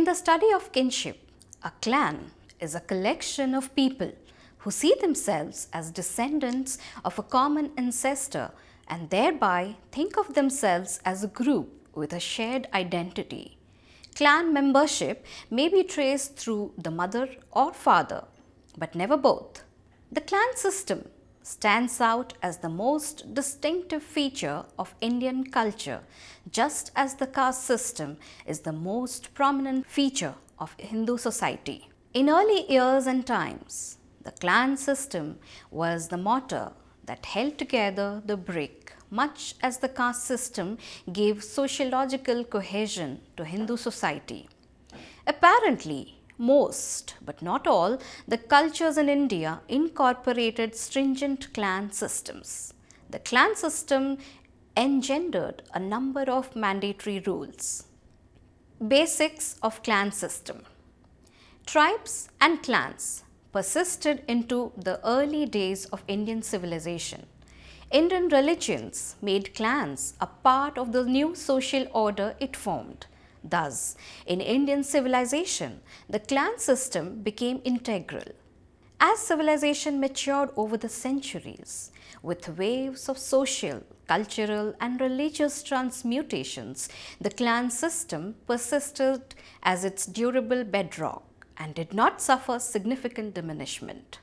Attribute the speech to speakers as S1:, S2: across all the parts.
S1: the study of kinship, a clan is a collection of people who see themselves as descendants of a common ancestor and thereby think of themselves as a group with a shared identity. Clan membership may be traced through the mother or father, but never both. The clan system stands out as the most distinctive feature of Indian culture, just as the caste system is the most prominent feature of Hindu society. In early years and times, the clan system was the mortar that held together the brick, much as the caste system gave sociological cohesion to Hindu society. Apparently, most, but not all, the cultures in India incorporated stringent clan systems. The clan system engendered a number of mandatory rules. Basics of clan system. Tribes and clans persisted into the early days of Indian civilization. Indian religions made clans a part of the new social order it formed. Thus, in Indian civilization, the clan system became integral. As civilization matured over the centuries, with waves of social, cultural and religious transmutations, the clan system persisted as its durable bedrock and did not suffer significant diminishment.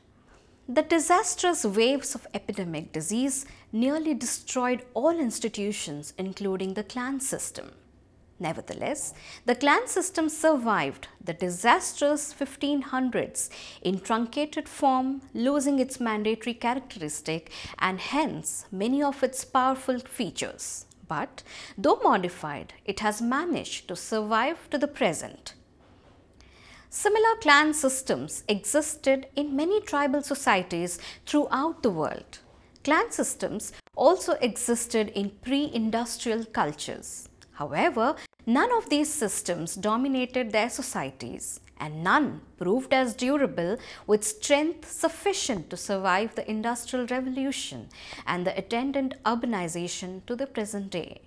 S1: The disastrous waves of epidemic disease nearly destroyed all institutions, including the clan system. Nevertheless, the clan system survived the disastrous 1500s in truncated form, losing its mandatory characteristic and hence many of its powerful features. But, though modified, it has managed to survive to the present. Similar clan systems existed in many tribal societies throughout the world. Clan systems also existed in pre-industrial cultures. However, none of these systems dominated their societies, and none proved as durable with strength sufficient to survive the Industrial Revolution and the attendant urbanization to the present day.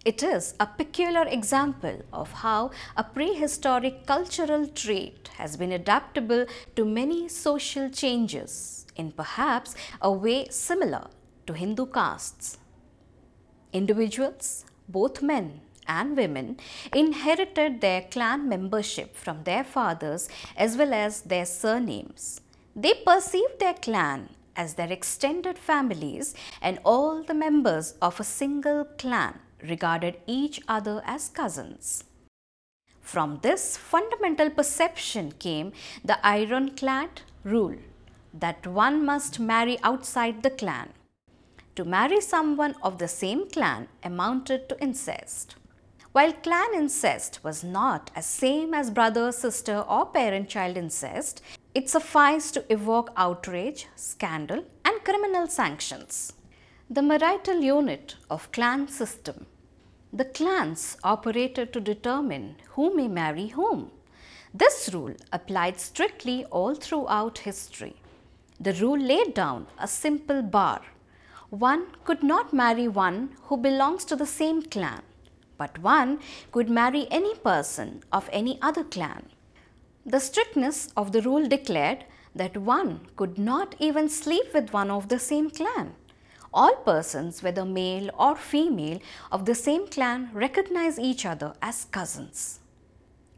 S1: It is a peculiar example of how a prehistoric cultural trait has been adaptable to many social changes in perhaps a way similar to Hindu castes. Individuals, both men and women, inherited their clan membership from their fathers as well as their surnames. They perceived their clan as their extended families, and all the members of a single clan regarded each other as cousins. From this fundamental perception came the ironclad rule that one must marry outside the clan. To marry someone of the same clan amounted to incest. While clan incest was not as same as brother, sister or parent-child incest, it sufficed to evoke outrage, scandal and criminal sanctions. The Marital Unit of clan system. The clans operated to determine who may marry whom. This rule applied strictly all throughout history. The rule laid down a simple bar. One could not marry one who belongs to the same clan, but one could marry any person of any other clan. The strictness of the rule declared that one could not even sleep with one of the same clan. All persons, whether male or female, of the same clan recognize each other as cousins.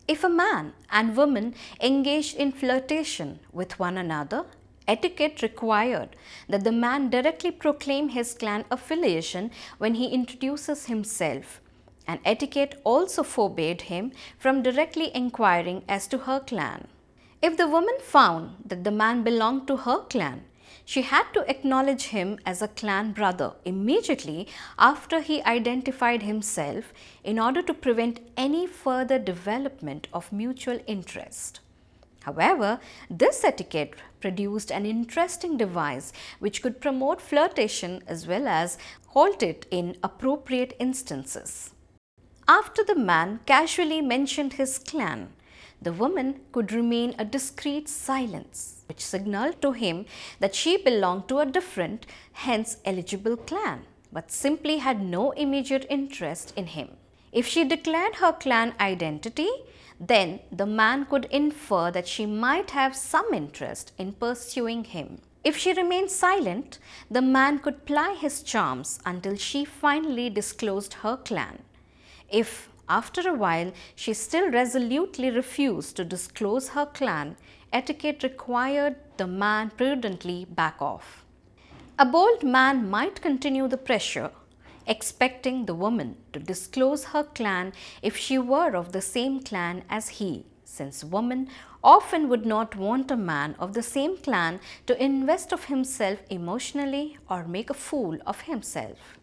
S1: If a man and woman engaged in flirtation with one another, etiquette required that the man directly proclaim his clan affiliation when he introduces himself, and etiquette also forbade him from directly inquiring as to her clan. If the woman found that the man belonged to her clan, she had to acknowledge him as a clan brother immediately after he identified himself in order to prevent any further development of mutual interest. However, this etiquette produced an interesting device which could promote flirtation as well as halt it in appropriate instances. After the man casually mentioned his clan, the woman could remain a discreet silence, which signaled to him that she belonged to a different, hence eligible clan, but simply had no immediate interest in him. If she declared her clan identity, then the man could infer that she might have some interest in pursuing him. If she remained silent, the man could ply his charms until she finally disclosed her clan. If, after a while, she still resolutely refused to disclose her clan, etiquette required the man prudently back off. A bold man might continue the pressure, expecting the woman to disclose her clan if she were of the same clan as he, since women often would not want a man of the same clan to invest of himself emotionally or make a fool of himself.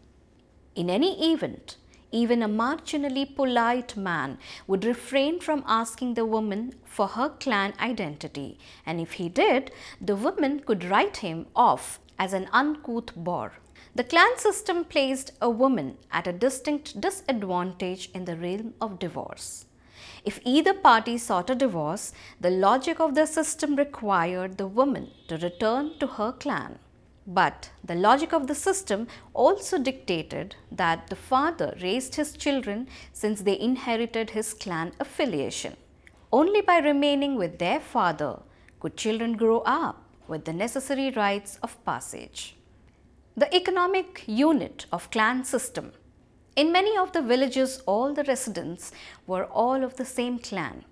S1: In any event, even a marginally polite man would refrain from asking the woman for her clan identity, and if he did, the woman could write him off as an uncouth bore. The clan system placed a woman at a distinct disadvantage in the realm of divorce. If either party sought a divorce, the logic of the system required the woman to return to her clan. But the logic of the system also dictated that the father raised his children since they inherited his clan affiliation. Only by remaining with their father could children grow up with the necessary rites of passage. The economic unit of clan system. In many of the villages, all the residents were all of the same clan.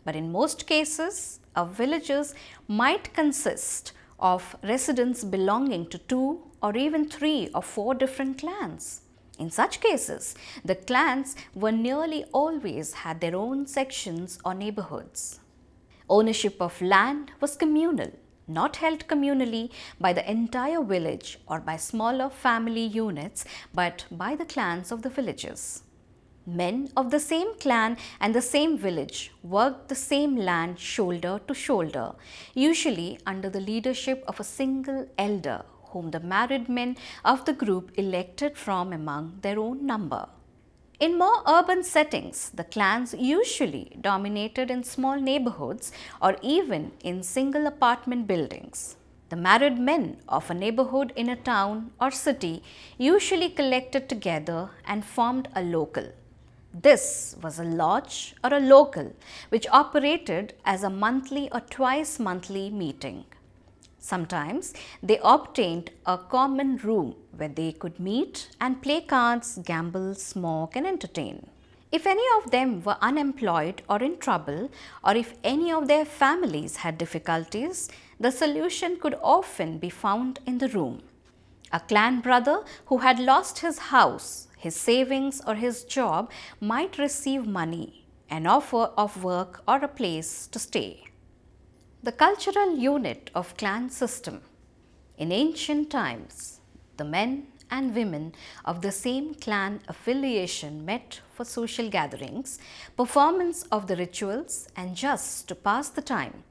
S1: But in most cases, villages might consist of residents belonging to 2 or even 3 or 4 different clans. In such cases, the clans were nearly always had their own sections or neighbourhoods. Ownership of land was communal, not held communally by the entire village or by smaller family units, but by the clans of the villages. Men of the same clan and the same village worked the same land shoulder to shoulder, usually under the leadership of a single elder whom the married men of the group elected from among their own number. In more urban settings, the clans usually dominated in small neighbourhoods or even in single apartment buildings. The married men of a neighbourhood in a town or city usually collected together and formed a local. This was a lodge or a local which operated as a monthly or twice monthly meeting. Sometimes they obtained a common room where they could meet and play cards, gamble, smoke and entertain. If any of them were unemployed or in trouble, or if any of their families had difficulties, the solution could often be found in the room. A clan brother who had lost his house, his savings or his job might receive money, an offer of work or a place to stay. The cultural unit of clan system. In ancient times, the men and women of the same clan affiliation met for social gatherings, performance of the rituals and just to pass the time.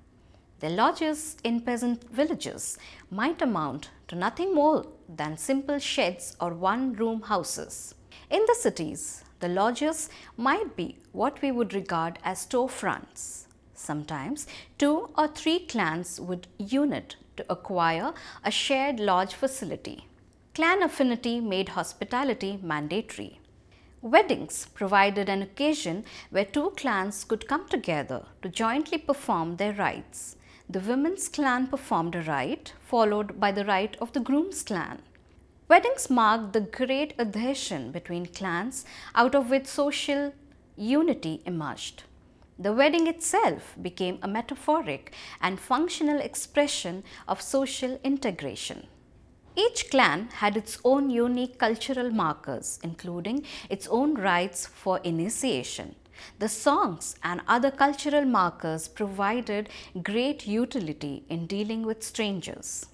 S1: The lodges in peasant villages might amount to nothing more than simple sheds or one-room houses. In the cities, the lodges might be what we would regard as storefronts. Sometimes 2 or 3 clans would unite to acquire a shared lodge facility. Clan affinity made hospitality mandatory. Weddings provided an occasion where 2 clans could come together to jointly perform their rites. The women's clan performed a rite, followed by the rite of the groom's clan. Weddings marked the great adhesion between clans, out of which social unity emerged. The wedding itself became a metaphoric and functional expression of social integration. Each clan had its own unique cultural markers, including its own rites for initiation. The songs and other cultural markers provided great utility in dealing with strangers.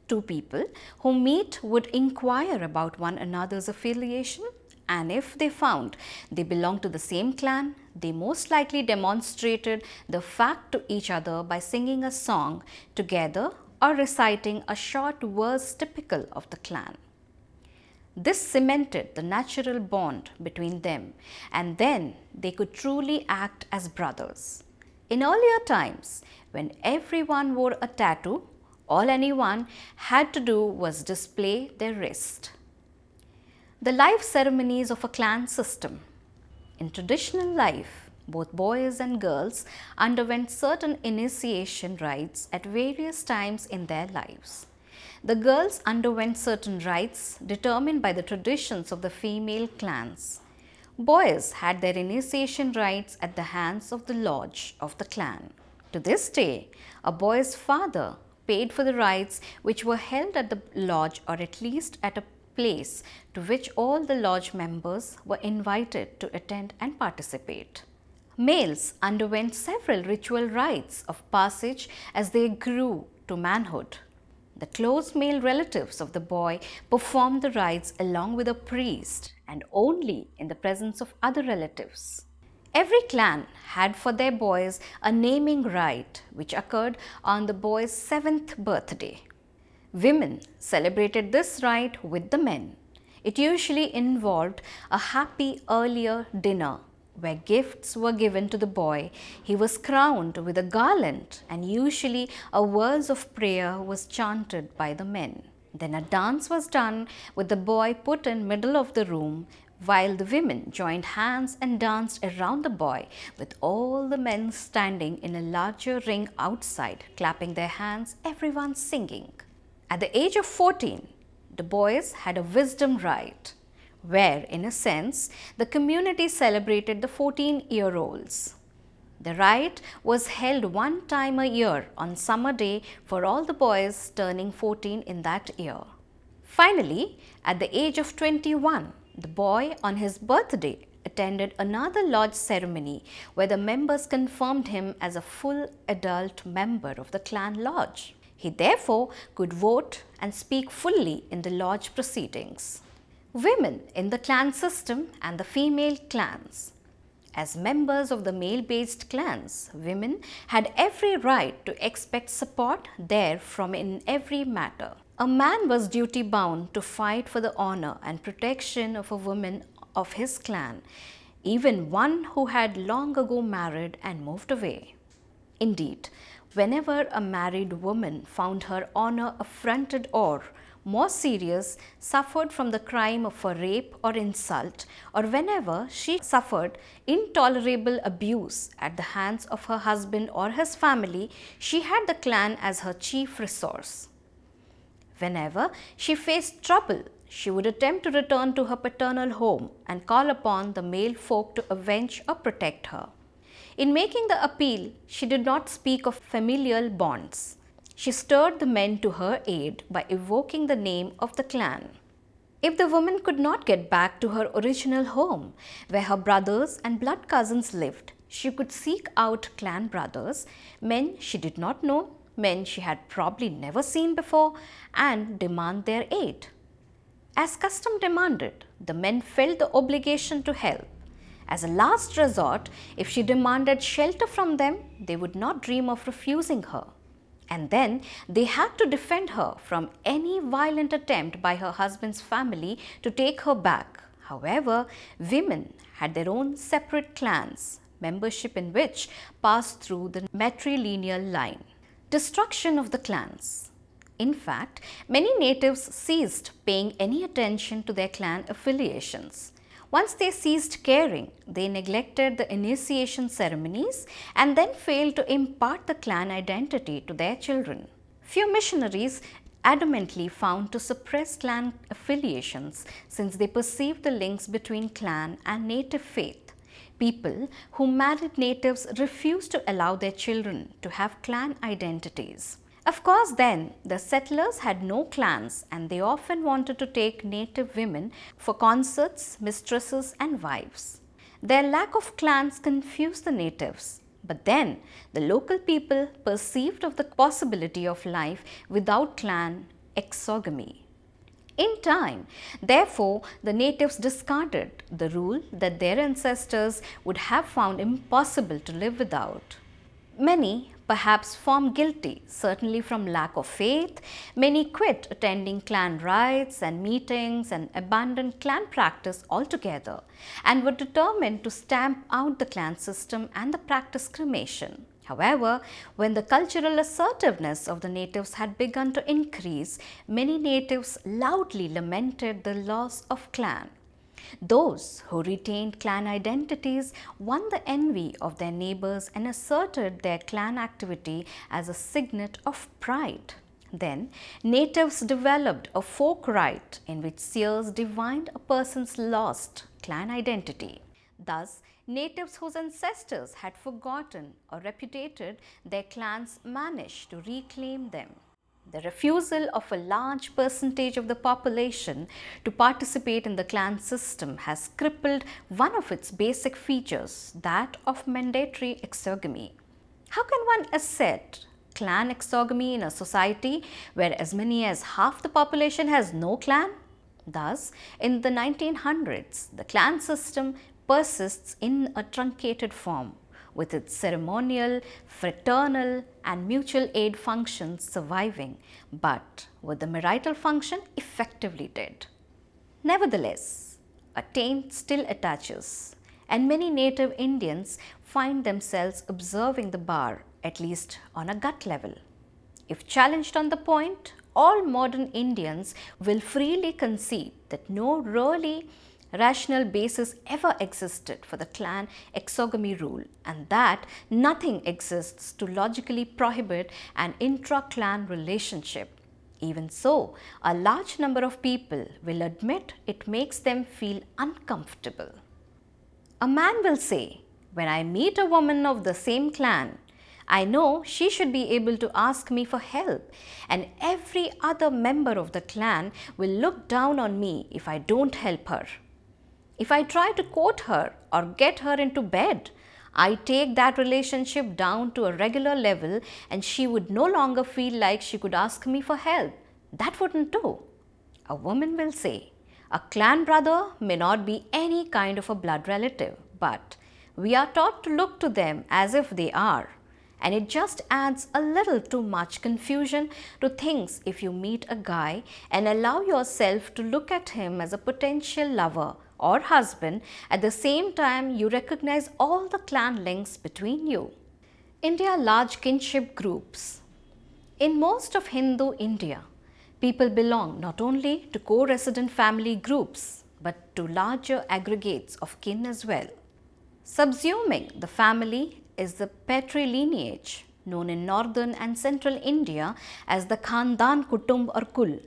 S1: 2 people who meet would inquire about one another's affiliation, and if they found they belonged to the same clan, they most likely demonstrated the fact to each other by singing a song together or reciting a short verse typical of the clan. This cemented the natural bond between them, and then they could truly act as brothers. In earlier times, when everyone wore a tattoo, all anyone had to do was display their wrist. The life ceremonies of a clan system. In traditional life, both boys and girls underwent certain initiation rites at various times in their lives. The girls underwent certain rites determined by the traditions of the female clans. Boys had their initiation rites at the hands of the lodge of the clan. To this day, a boy's father paid for the rites which were held at the lodge or at least at a place to which all the lodge members were invited to attend and participate. Males underwent several ritual rites of passage as they grew to manhood. The close male relatives of the boy performed the rites along with a priest and only in the presence of other relatives. Every clan had for their boys a naming rite which occurred on the boy's 7th birthday. Women celebrated this rite with the men. It usually involved a happy earlier dinner where gifts were given to the boy. He was crowned with a garland and usually a verse of prayer was chanted by the men. Then a dance was done with the boy put in middle of the room while the women joined hands and danced around the boy with all the men standing in a larger ring outside, clapping their hands, everyone singing. At the age of 14, the boys had a wisdom rite, where, in a sense, the community celebrated the 14-year-olds. The rite was held one time a year on summer day for all the boys turning 14 in that year. Finally, at the age of 21, the boy on his birthday attended another lodge ceremony where the members confirmed him as a full adult member of the clan lodge. He therefore could vote and speak fully in the lodge proceedings. Women in the clan system and the female clans. As members of the male-based clans, women had every right to expect support therefrom in every matter. A man was duty-bound to fight for the honor and protection of a woman of his clan, even one who had long ago married and moved away. Indeed, whenever a married woman found her honor affronted or, more serious, suffered from the crime of a rape or insult, or whenever she suffered intolerable abuse at the hands of her husband or his family, she had the clan as her chief resource. Whenever she faced trouble, she would attempt to return to her paternal home and call upon the male folk to avenge or protect her. In making the appeal, she did not speak of familial bonds. She stirred the men to her aid by evoking the name of the clan. If the woman could not get back to her original home, where her brothers and blood cousins lived, she could seek out clan brothers, men she did not know, men she had probably never seen before, and demand their aid. As custom demanded, the men felt the obligation to help. As a last resort, if she demanded shelter from them, they would not dream of refusing her. And then they had to defend her from any violent attempt by her husband's family to take her back. However, women had their own separate clans, membership in which passed through the matrilineal line. Destruction of the clans. In fact, many natives ceased paying any attention to their clan affiliations. Once they ceased caring, they neglected the initiation ceremonies and then failed to impart the clan identity to their children. Few missionaries adamantly found to suppress clan affiliations since they perceived the links between clan and native faith. People who married natives refused to allow their children to have clan identities. Of course, then, the settlers had no clans and they often wanted to take native women for consorts, mistresses and wives. Their lack of clans confused the natives, but then the local people perceived of the possibility of life without clan exogamy. In time, therefore, the natives discarded the rule that their ancestors would have found impossible to live without. Many perhaps formed guilty, certainly from lack of faith. Many quit attending clan rites and meetings and abandoned clan practice altogether and were determined to stamp out the clan system and the practice cremation. However, when the cultural assertiveness of the natives had begun to increase, many natives loudly lamented the loss of clan. Those who retained clan identities won the envy of their neighbors and asserted their clan activity as a signet of pride. Then, natives developed a folk rite in which seers divined a person's lost clan identity. Thus, natives whose ancestors had forgotten or repudiated their clans managed to reclaim them. The refusal of a large percentage of the population to participate in the clan system has crippled one of its basic features, that of mandatory exogamy. How can one assert clan exogamy in a society where as many as half the population has no clan? Thus, in the 1900s, the clan system persists in a truncated form, with its ceremonial, fraternal and mutual aid functions surviving, but with the marital function effectively dead. Nevertheless, a taint still attaches, and many native Indians find themselves observing the bar, at least on a gut level. If challenged on the point, all modern Indians will freely concede that no really rational basis ever existed for the clan exogamy rule, and that nothing exists to logically prohibit an intra-clan relationship. Even so, a large number of people will admit it makes them feel uncomfortable. A man will say, "When I meet a woman of the same clan, I know she should be able to ask me for help, and every other member of the clan will look down on me if I don't help her. If I try to court her or get her into bed, I take that relationship down to a regular level and she would no longer feel like she could ask me for help. That wouldn't do." A woman will say, "A clan brother may not be any kind of a blood relative, but we are taught to look to them as if they are. And it just adds a little too much confusion to things if you meet a guy and allow yourself to look at him as a potential lover or husband, at the same time you recognize all the clan links between you." India large kinship groups. In most of Hindu India, people belong not only to co-resident family groups but to larger aggregates of kin as well. Subsuming the family is the patrilineage, known in northern and central India as the Khandan Kutumb or Kul,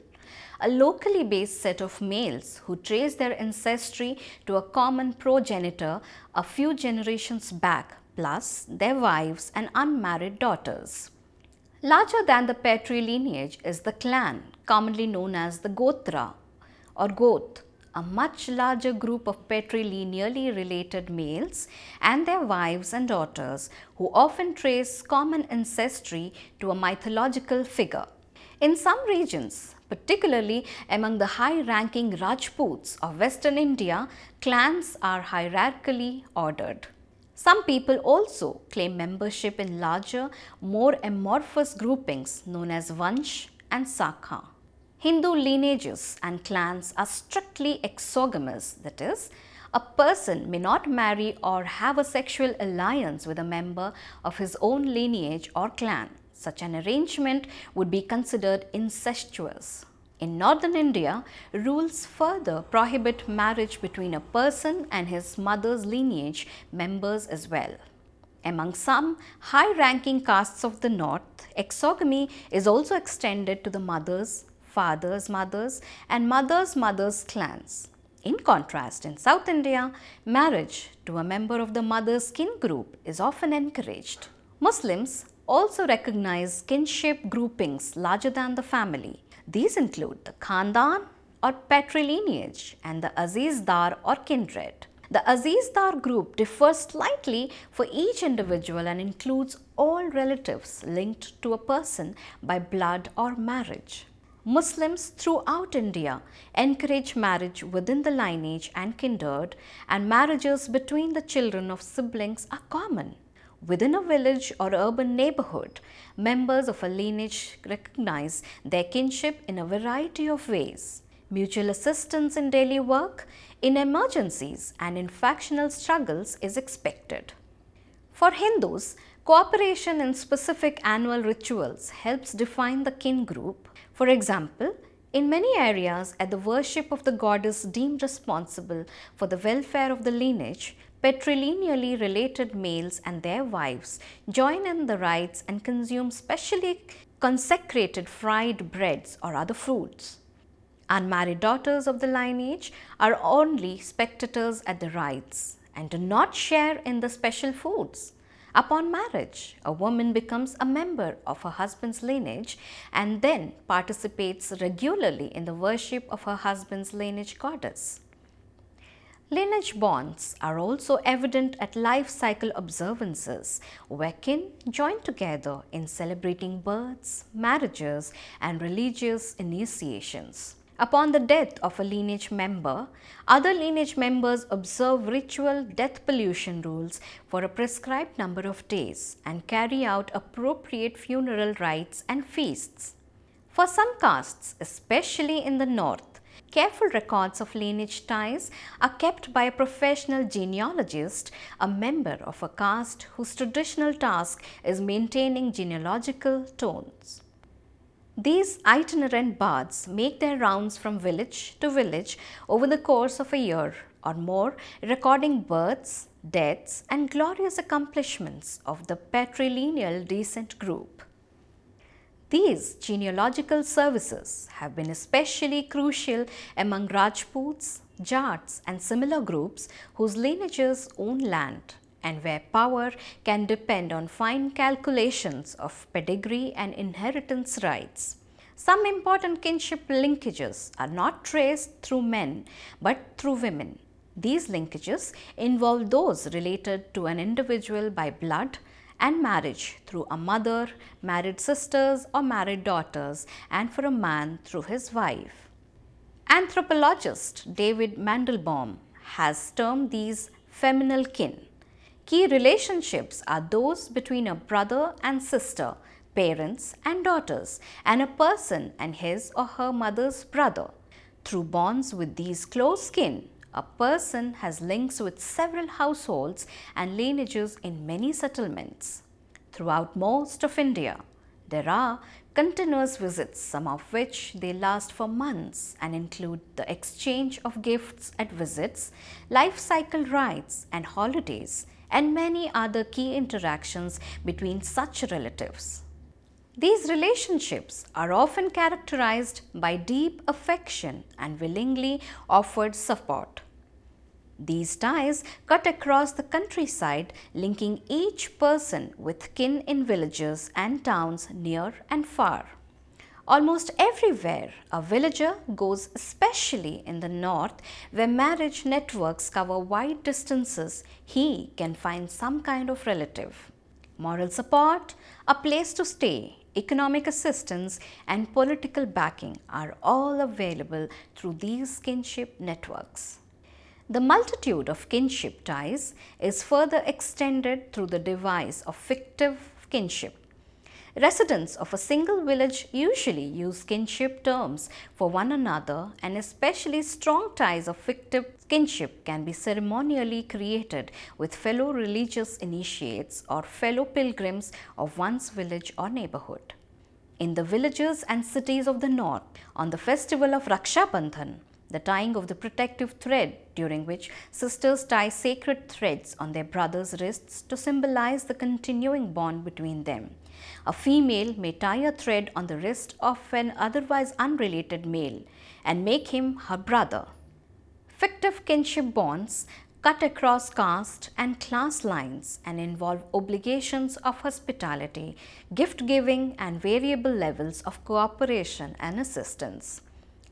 S1: a locally based set of males who trace their ancestry to a common progenitor a few generations back, plus their wives and unmarried daughters. Larger than the patrilineage is the clan, commonly known as the Gotra or Goth, a much larger group of patrilineally related males and their wives and daughters who often trace common ancestry to a mythological figure. In some regions, particularly among the high-ranking Rajputs of Western India, clans are hierarchically ordered. Some people also claim membership in larger, more amorphous groupings known as Vansh and Sakha. Hindu lineages and clans are strictly exogamous, that is, a person may not marry or have a sexual alliance with a member of his own lineage or clan. Such an arrangement would be considered incestuous. In northern India, rules further prohibit marriage between a person and his mother's lineage members as well. Among some high-ranking castes of the north, exogamy is also extended to the mothers, fathers' mothers and mothers' mothers' clans. In contrast, in South India, marriage to a member of the mother's kin group is often encouraged. Muslims also recognize kinship groupings larger than the family. These include the Khandan or patrilineage and the Azizdar or kindred. The Azizdar group differs slightly for each individual and includes all relatives linked to a person by blood or marriage. Muslims throughout India encourage marriage within the lineage and kindred, and marriages between the children of siblings are common. Within a village or urban neighbourhood, members of a lineage recognize their kinship in a variety of ways. Mutual assistance in daily work, in emergencies and in factional struggles is expected. For Hindus, cooperation in specific annual rituals helps define the kin group. For example, In many areas, at the worship of the goddess deemed responsible for the welfare of the lineage, patrilineally related males and their wives join in the rites and consume specially consecrated fried breads or other fruits. Unmarried daughters of the lineage are only spectators at the rites and do not share in the special foods. Upon marriage, a woman becomes a member of her husband's lineage and then participates regularly in the worship of her husband's lineage goddess. Lineage bonds are also evident at life cycle observances, where kin join together in celebrating births, marriages, and religious initiations. Upon the death of a lineage member, other lineage members observe ritual death pollution rules for a prescribed number of days and carry out appropriate funeral rites and feasts. For some castes, especially in the north, careful records of lineage ties are kept by a professional genealogist, a member of a caste whose traditional task is maintaining genealogical tones. These itinerant bards make their rounds from village to village over the course of a year or more, recording births, deaths, and glorious accomplishments of the patrilineal descent group. These genealogical services have been especially crucial among Rajputs, Jats, and similar groups whose lineages own land and where power can depend on fine calculations of pedigree and inheritance rights. Some important kinship linkages are not traced through men but through women. These linkages involve those related to an individual by blood and marriage through a mother, married sisters or married daughters, and for a man through his wife. Anthropologist David Mandelbaum has termed these familial kin. Key relationships are those between a brother and sister, parents and daughters, and a person and his or her mother's brother. Through bonds with these close kin, a person has links with several households and lineages in many settlements. Throughout most of India, there are continuous visits, some of which they last for months and include the exchange of gifts at visits, life cycle rites and holidays, and many other key interactions between such relatives. These relationships are often characterized by deep affection and willingly offered support. These ties cut across the countryside, linking each person with kin in villages and towns near and far. Almost everywhere a villager goes, especially in the north where marriage networks cover wide distances, he can find some kind of relative. Moral support, a place to stay, economic assistance and political backing are all available through these kinship networks. The multitude of kinship ties is further extended through the device of fictive kinship. Residents of a single village usually use kinship terms for one another, and especially strong ties of fictive kinship can be ceremonially created with fellow religious initiates or fellow pilgrims of one's village or neighborhood. In the villages and cities of the north, on the festival of Raksha Bandhan, the tying of the protective thread, during which sisters tie sacred threads on their brothers' wrists to symbolize the continuing bond between them. A female may tie a thread on the wrist of an otherwise unrelated male and make him her brother. Fictive kinship bonds cut across caste and class lines and involve obligations of hospitality, gift giving, and variable levels of cooperation and assistance.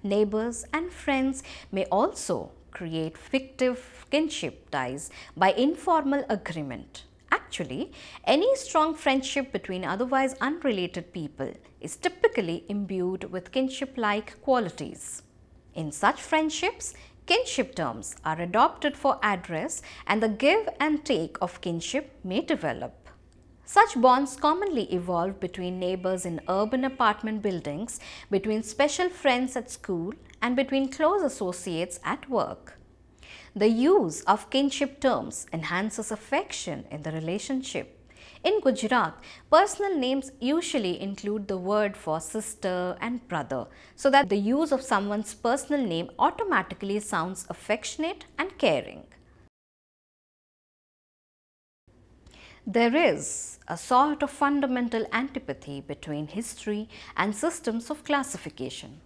S1: Neighbors and friends may also create fictive kinship ties by informal agreement. Actually, any strong friendship between otherwise unrelated people is typically imbued with kinship-like qualities. In such friendships, kinship terms are adopted for address and the give and take of kinship may develop. Such bonds commonly evolve between neighbors in urban apartment buildings, between special friends at school, and between close associates at work. The use of kinship terms enhances affection in the relationship. In Gujarat, personal names usually include the word for sister and brother, so that the use of someone's personal name automatically sounds affectionate and caring. There is a sort of fundamental antipathy between history and systems of classification.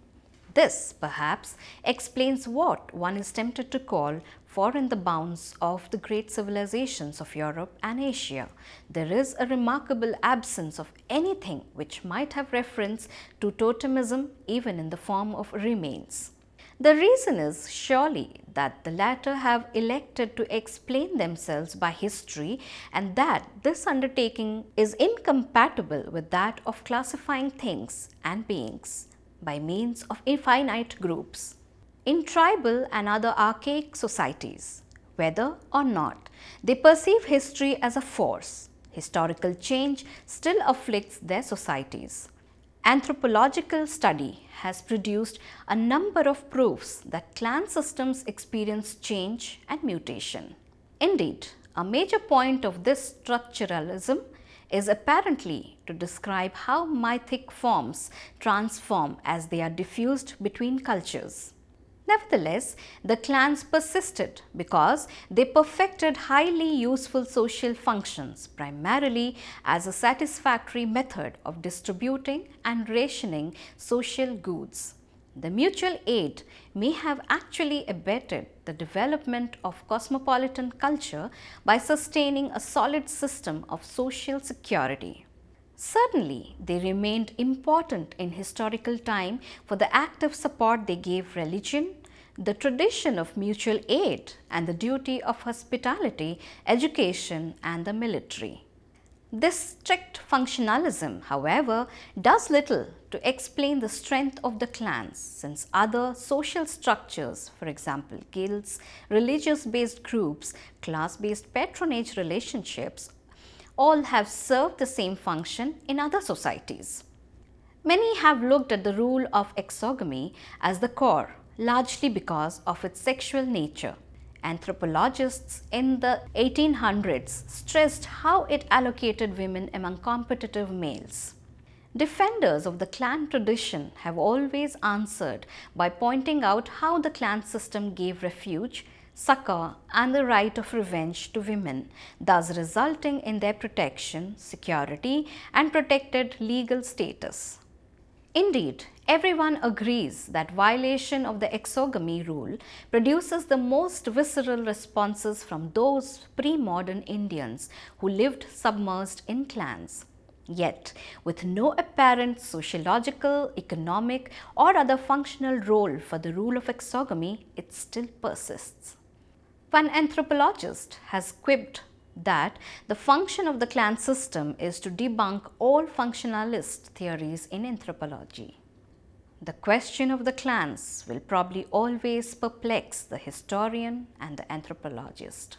S1: This, perhaps, explains what one is tempted to call foreign the bounds of the great civilizations of Europe and Asia. There is a remarkable absence of anything which might have reference to totemism, even in the form of remains. The reason is surely that the latter have elected to explain themselves by history, and that this undertaking is incompatible with that of classifying things and beings by means of infinite groups. In tribal and other archaic societies, whether or not they perceive history as a force, historical change still afflicts their societies. Anthropological study has produced a number of proofs that clan systems experience change and mutation. Indeed, a major point of this structuralism is apparently to describe how mythic forms transform as they are diffused between cultures. Nevertheless, the clans persisted because they perfected highly useful social functions, primarily as a satisfactory method of distributing and rationing social goods. The mutual aid may have actually abetted the development of cosmopolitan culture by sustaining a solid system of social security. Certainly, they remained important in historical time for the active support they gave religion, the tradition of mutual aid, and the duty of hospitality, education, and the military. This strict functionalism, however, does little to explain the strength of the clans, since other social structures, for example, guilds, religious-based groups, class-based patronage relationships, all have served the same function in other societies. Many have looked at the rule of exogamy as the core, largely because of its sexual nature. Anthropologists in the 1800s stressed how it allocated women among competitive males. Defenders of the clan tradition have always answered by pointing out how the clan system gave refuge, succor, and the right of revenge to women, thus resulting in their protection, security, and protected legal status. Indeed, everyone agrees that violation of the exogamy rule produces the most visceral responses from those pre-modern Indians who lived submerged in clans. Yet, with no apparent sociological, economic, or other functional role for the rule of exogamy, it still persists. One anthropologist has quipped that the function of the clan system is to debunk all functionalist theories in anthropology. The question of the clans will probably always perplex the historian and the anthropologist.